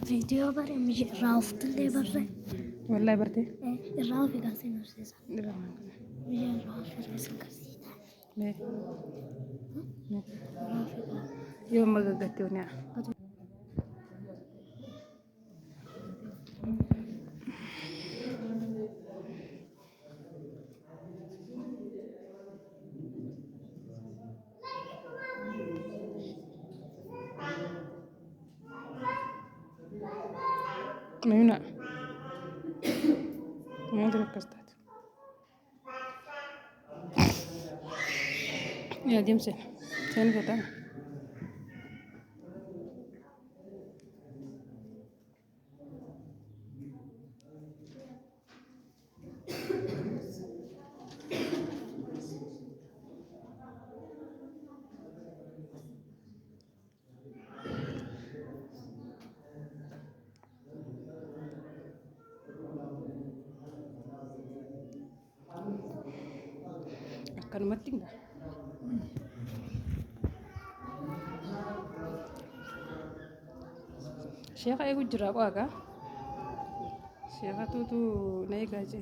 فيديو بري مش رافض اللي بري والله برتي الرافي قاسين وسيسا مش رافي رسم كسيتا ليه رافي يوم ما قدرتي ونيا ميونا ما أدري كستات يا ديم سين كتان akan mati nggak siapa yang ujrab aga siapa tuh naik aja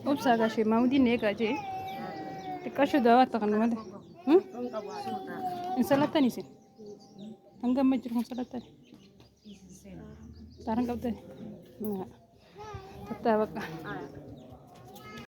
Oops, aga shi mau di naik aja dikasih dawa takan mana insalata nih sih enggak majur insalata tarang kau teh nah tetap